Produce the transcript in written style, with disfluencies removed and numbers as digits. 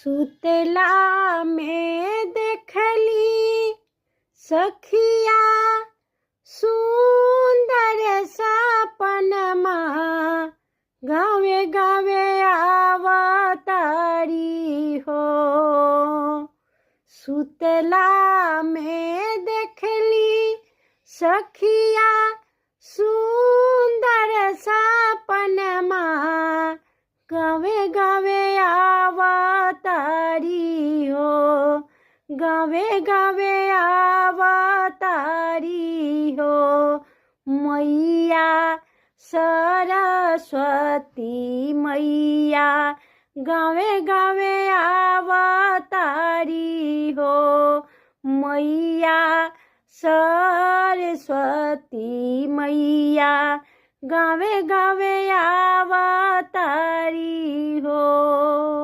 सुतला में देखली सखिया सुंदर सपनमा गावे गावे आवतारी हो। सुतला में देखली सखिया सुंदर सपनमा गावे गावे आवतारी हो। गावे गावे आवतारी हो। मैया सरस्वती मैया गावे गावे आवतारी हो। मैया सरस्वती मैया गावे गावे आवतारी हो।